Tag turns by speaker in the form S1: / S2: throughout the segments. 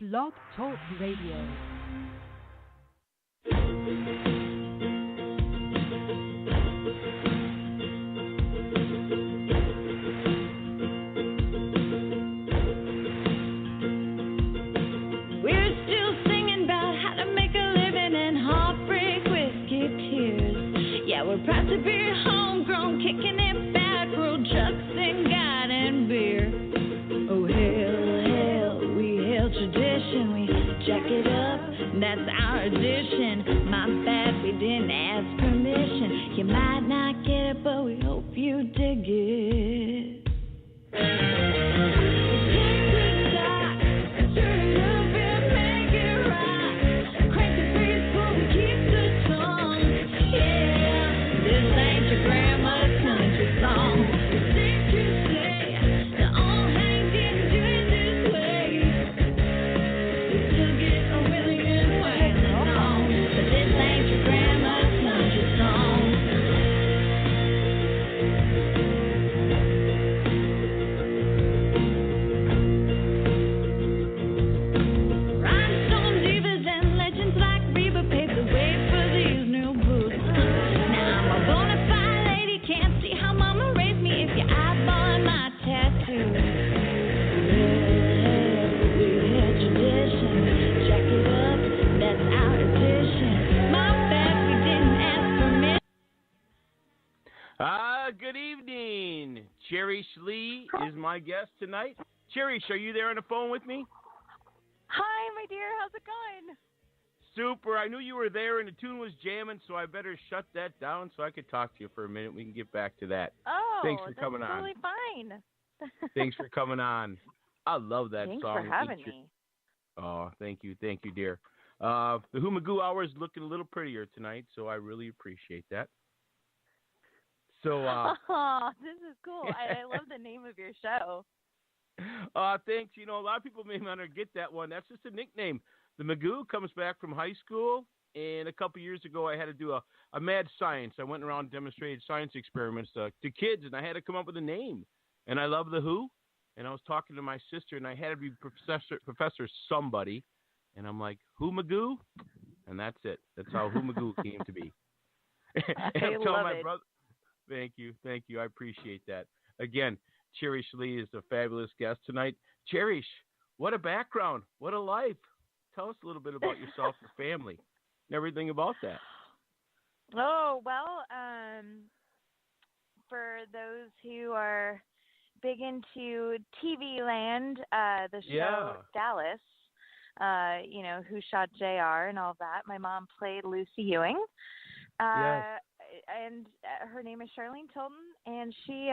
S1: Blog Talk Radio.
S2: We're proud to be homegrown, kicking it back, road trucks and God and beer. Oh, hail, hail, we hail tradition, we jack it up, that's our addition. My bad, we didn't ask permission. You might not get it, but we hope you dig it.
S3: Good evening. Cherish Lee is my guest tonight. Cherish, are you there on the phone with me?
S4: Hi, my dear. How's it going?
S3: Super. I knew you were there and the tune was jamming, so I better shut that down so I could talk to you for a minute. We can get back to that.
S4: Oh,
S3: thanks for coming on.
S4: Totally fine.
S3: Thanks for coming on. I love that
S4: Thanks
S3: song.
S4: Thanks for having me.
S3: Oh, thank you, dear. The Who Magoo Hour is looking a little prettier tonight, so I really appreciate that. So,
S4: this is cool. I love the name of your show.
S3: Thanks. You know, a lot of people may not get that one. That's just a nickname. The Magoo comes back from high school, and a couple years ago I had to do a mad science. I went around and demonstrated science experiments to kids, and I had to come up with a name. And I love the Who, and I was talking to my sister, and I had to be Professor somebody, and I'm like, Who Magoo? And that's it. That's how Who Magoo came to be.
S4: I love it.
S3: Brother, Thank you. I appreciate that. Again, Cherish Lee is a fabulous guest tonight. Cherish, what a background. What a life. Tell us a little bit about yourself, your family, and everything about that.
S4: Oh, well, for those who are big into TV land, the show Dallas, Who Shot JR and all that, my mom played Lucy Ewing.
S3: Yes.
S4: And her name is Charlene Tilton, and she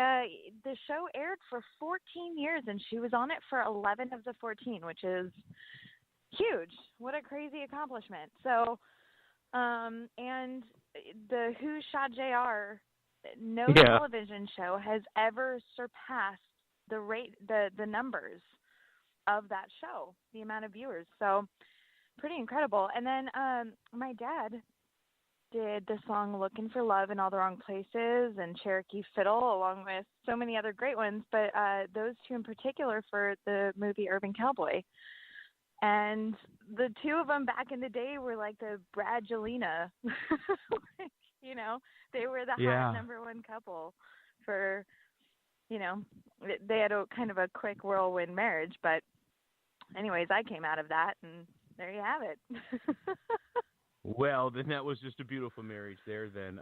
S4: the show aired for 14 years, and she was on it for 11 of the 14, which is huge. What a crazy accomplishment. So, and the Who Shot JR, no television show has ever surpassed the numbers of that show, the amount of viewers. So, pretty incredible. And then my dad did the song Looking for Love in All the Wrong Places and Cherokee Fiddle, along with so many other great ones, but those two in particular for the movie Urban Cowboy. And the two of them back in the day were like the Brad Jelena. They were the hot number one couple for, they had a kind of a quick whirlwind marriage, but anyways, I came out of that, and there you have it.
S3: Well, then that was just a beautiful marriage there then.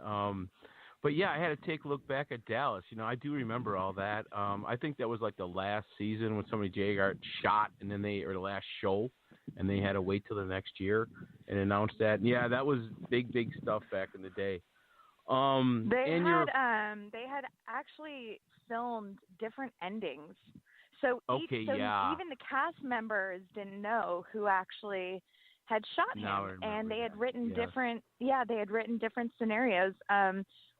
S3: But yeah, I had to take a look back at Dallas. I do remember all that. I think that was like the last season when somebody Jr. shot, and then or the last show, and they had to wait till the next year and announce that. And yeah, that was big stuff back in the day.
S4: They had actually filmed different endings. So even the cast members didn't know who actually had shot him, and they had written different scenarios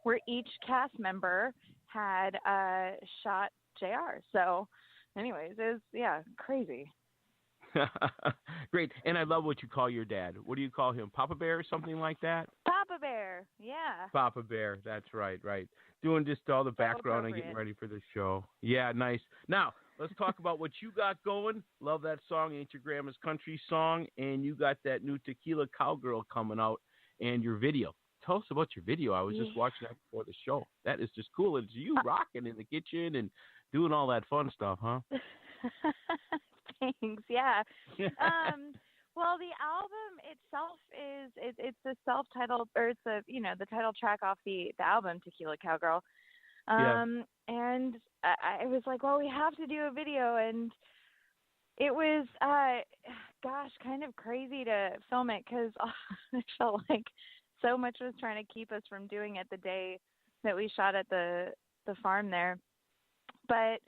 S4: where each cast member had shot JR. So anyways, it was crazy.
S3: Great. And I love what you call your dad. What do you call him? Papa Bear or something like that?
S4: Papa Bear, yeah.
S3: Papa Bear, that's right. Doing just all the background and getting ready for the show. Yeah, nice. Now, let's talk about what you got going. Love that song, Ain't Your Grandma's Country Song, and you got that new Tequila Cowgirl coming out and your video. Tell us about your video. I was just watching that before the show. That is just cool. It's you rocking in the kitchen and doing all that fun stuff, huh?
S4: Thanks. Yeah. Well, the album itself it's a self-titled, or it's the title track off the album Tequila Cowgirl. And I was like, well, we have to do a video, and it was kind of crazy to film it because I felt like so much was trying to keep us from doing it the day that we shot at the farm there. But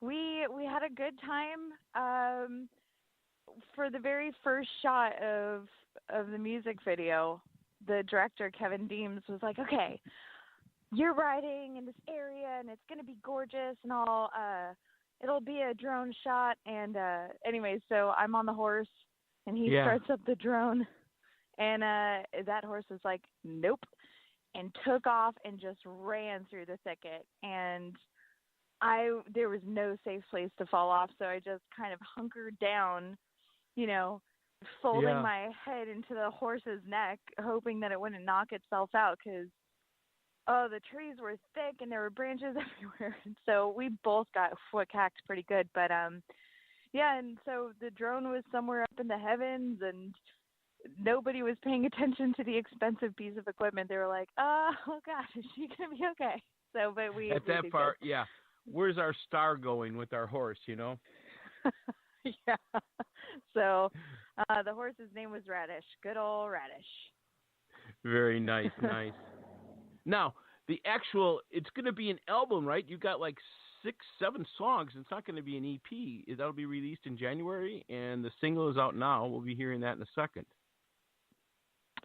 S4: we had a good time. For the very first shot of the music video, the director, Kevin Deems, was like, okay, you're riding in this area and it's going to be gorgeous and all. It'll be a drone shot. And anyway, so I'm on the horse and he starts up the drone. And that horse was like, nope, and took off and just ran through the thicket. And there was no safe place to fall off, so I just kind of hunkered down, folding my head into the horse's neck, hoping that it wouldn't knock itself out because, the trees were thick and there were branches everywhere. And so we both got foot-cacked pretty good. But, and so the drone was somewhere up in the heavens and nobody was paying attention to the expensive piece of equipment. They were like, oh, gosh, is she going to be okay? So, but we...
S3: At that part, where's our star going with our horse,
S4: Yeah. So the horse's name was Radish. Good old Radish.
S3: Very nice, nice. Now, it's going to be an album, right? You got like 6-7 songs. It's not going to be an EP. That'll be released in January, and the single is out now. We'll be hearing that in a second.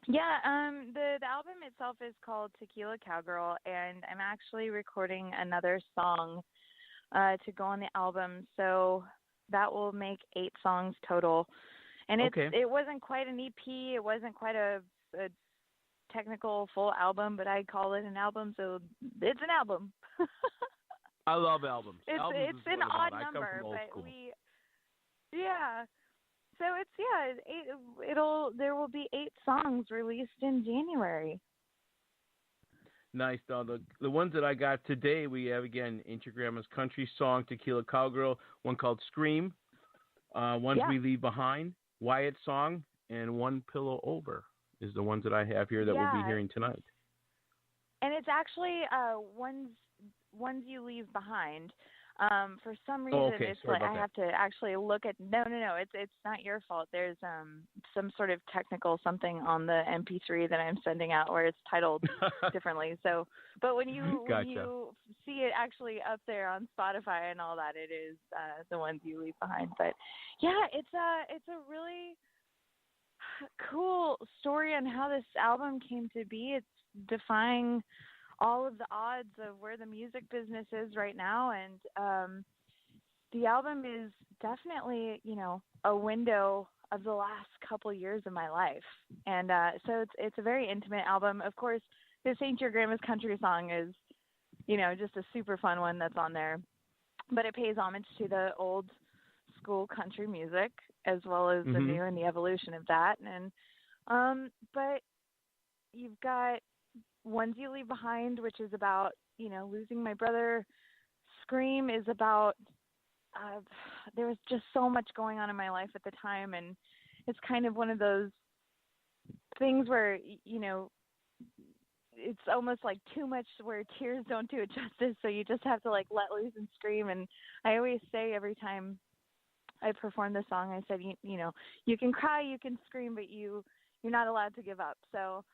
S4: Yeah, the album itself is called Tequila Cowgirl, and I'm actually recording another song to go on the album. So that will make 8 songs total. And it wasn't quite an EP. It wasn't quite a technical full album, but I call it an album, so it's an album.
S3: I love albums.
S4: It's an odd number, but
S3: school.
S4: So there will be 8 songs released in January.
S3: Nice, dog. The ones that I got today, we have, again, Ain't Your Grandma's Country Song, Tequila Cowgirl, one called Scream, Ones We Leave Behind, Wyatt Song, and One Pillow Over is the ones that I have here that we'll be hearing tonight.
S4: And it's actually ones you leave behind. For some reason, it's like I have to actually look at. No, it's not your fault. There's some sort of technical something on the MP3 that I'm sending out where it's titled differently. So, but when you see it actually up there on Spotify and all that, it is the ones you leave behind. But yeah, it's a really cool story on how this album came to be. It's defying all of the odds of where the music business is right now. And the album is definitely, a window of the last couple years of my life. And so it's a very intimate album. Of course, this Ain't Your Grandma's Country Song is, just a super fun one that's on there. But it pays homage to the old school country music as well as the new and the evolution of that. And but you've got Ones You Leave Behind, which is about, losing my brother. Scream is about, there was just so much going on in my life at the time. And it's kind of one of those things where, it's almost like too much where tears don't do it justice. So you just have to let loose and scream. And I always say every time I perform the song, I said, you can cry, you can scream, but you're not allowed to give up. So,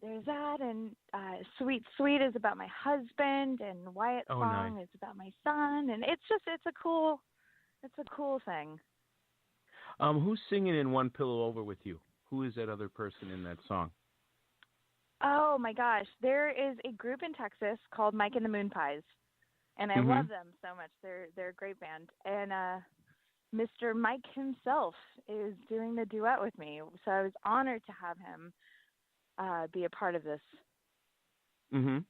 S4: there's that, and Sweet Sweet is about my husband, and Wyatt Song is about my son, and it's a cool thing.
S3: Who's singing in One Pillow Over with you? Who is that other person in that song?
S4: Oh my gosh, there is a group in Texas called Mike and the Moon Pies, and I love them so much. They're a great band, and Mr. Mike himself is doing the duet with me, so I was honored to have him be a part of this.
S3: Yeah.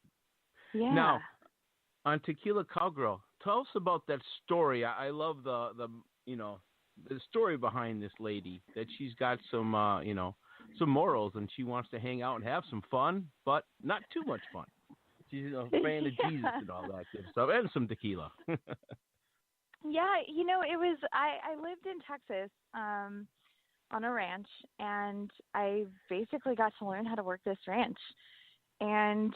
S3: Now, on Tequila Cowgirl, tell us about that story. I love the the story behind this lady, that she's got some some morals, and she wants to hang out and have some fun, but not too much fun. She's a fan of
S4: Yeah.
S3: Jesus and all that good stuff, and some tequila.
S4: Yeah, it was I lived in Texas on a ranch, and I basically got to learn how to work this ranch. And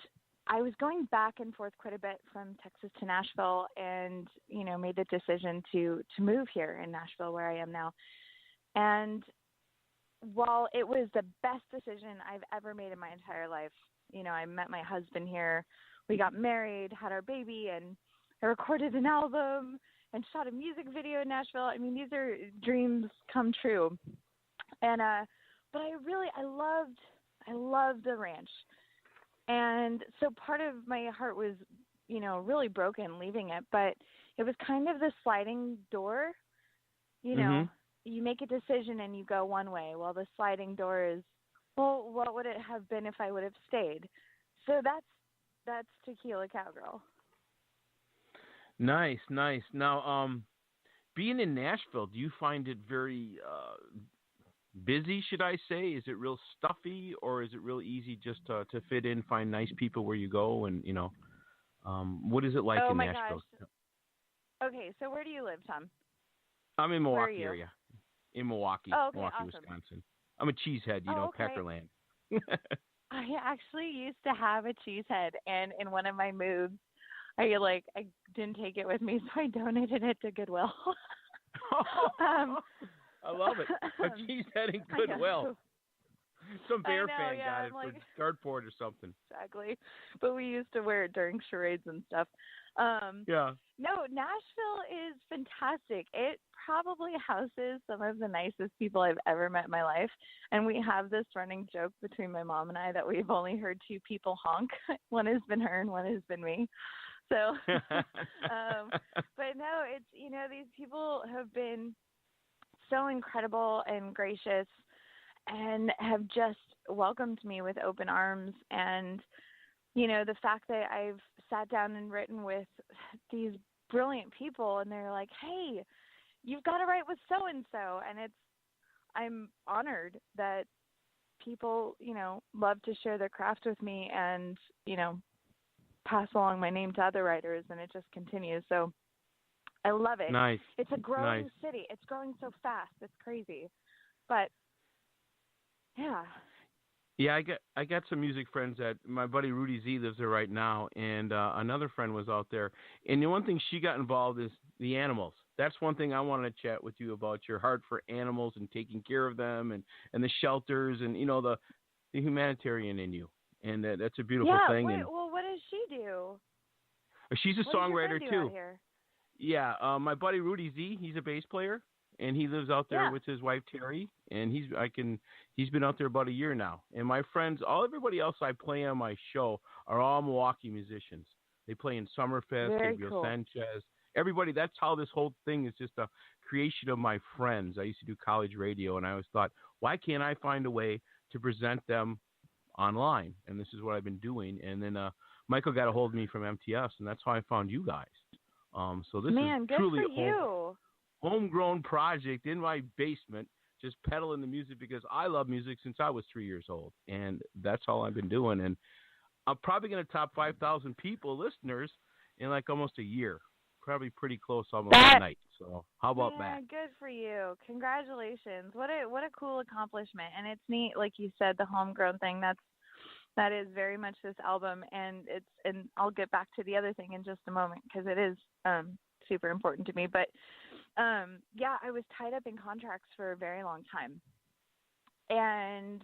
S4: I was going back and forth quite a bit from Texas to Nashville, and made the decision to move here in Nashville, where I am now. And while it was the best decision I've ever made in my entire life, I met my husband here, we got married, had our baby, and I recorded an album and shot a music video in Nashville. I mean, these are dreams come true. And but I loved the ranch. And so part of my heart was, really broken leaving it, but it was kind of the sliding door.
S3: Mm-hmm.
S4: You make a decision and you go one way. Well, the sliding door is, well, what would it have been if I would have stayed? So that's Tequila Cowgirl.
S3: Nice. Now, being in Nashville, do you find it very busy, should I say? Is it real stuffy, or is it real easy just to fit in, find nice people where you go, and what is it like in Nashville?
S4: Gosh. Okay, so where do you live, Tom?
S3: I'm in Milwaukee area. In Milwaukee,
S4: Oh, okay,
S3: Milwaukee,
S4: awesome.
S3: Wisconsin. I'm a cheesehead,
S4: Okay.
S3: Peckerland.
S4: I actually used to have a cheese head, and in one of my moves, I didn't take it with me, so I donated it to Goodwill.
S3: I love it. A cheesehead in Goodwill. Some bear fan got it for cardboard or something.
S4: Exactly. But we used to wear it during charades and stuff.
S3: Yeah.
S4: No, Nashville is fantastic. It probably houses some of the nicest people I've ever met in my life. And we have this running joke between my mom and I that we've only heard two people honk. One has been her and one has been me. So, but no, it's, these people have been so incredible and gracious and have just welcomed me with open arms. And, the fact that I've sat down and written with these brilliant people, and they're like, hey, you've got to write with so-and-so. And I'm honored that people, love to share their craft with me and, pass along my name to other writers, and it just continues. So I love it.
S3: Nice.
S4: It's a growing city. It's growing so fast. It's crazy. But yeah.
S3: Yeah, I got some music friends that my buddy Rudy Z lives there right now, and another friend was out there. And the one thing she got involved is the animals. That's one thing I wanted to chat with you about, your heart for animals and taking care of them, and the shelters, and the humanitarian in you. And that's a beautiful thing.
S4: Wait, well, what does she do?
S3: She's a songwriter too.
S4: Out here?
S3: Yeah, my buddy Rudy Z, he's a bass player, and he lives out there with his wife Terry, and he's been out there about a year now. And my friends, everybody else I play on my show are all Milwaukee musicians. They play in Summerfest, Gabriel Sanchez. Everybody, that's how this whole thing is just a creation of my friends. I used to do college radio, and I always thought, why can't I find a way to present them online? And this is what I've been doing. And then Michael got a hold of me from MTS, and that's how I found you guys. So this is truly a homegrown project in my basement, just peddling the music because I love music since I was 3 years old, and that's all I've been doing. And I'm probably going to top 5,000 listeners in like almost a year. Probably pretty close almost tonight. So how about that?
S4: Good for you. Congratulations. What a cool accomplishment. And it's neat, like you said, the homegrown thing. That is very much this album, and I'll get back to the other thing in just a moment because it is super important to me. But I was tied up in contracts for a very long time. And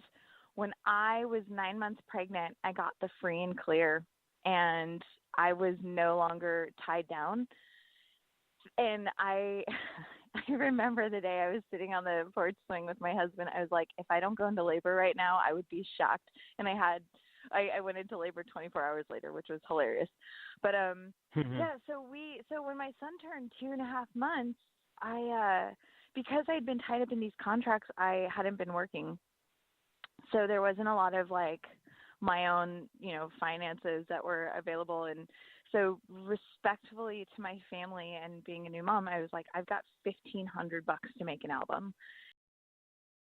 S4: when I was 9 months pregnant, I got the free and clear, and I was no longer tied down. And I remember the day I was sitting on the porch swing with my husband. I was like, if I don't go into labor right now, I would be shocked. And I went into labor 24 hours later, which was hilarious. But so when my son turned 2.5 months, because I'd been tied up in these contracts, I hadn't been working. So there wasn't a lot of like my own, finances that were available. And So respectfully to my family and being a new mom, I was like, I've got $1,500 to make an album.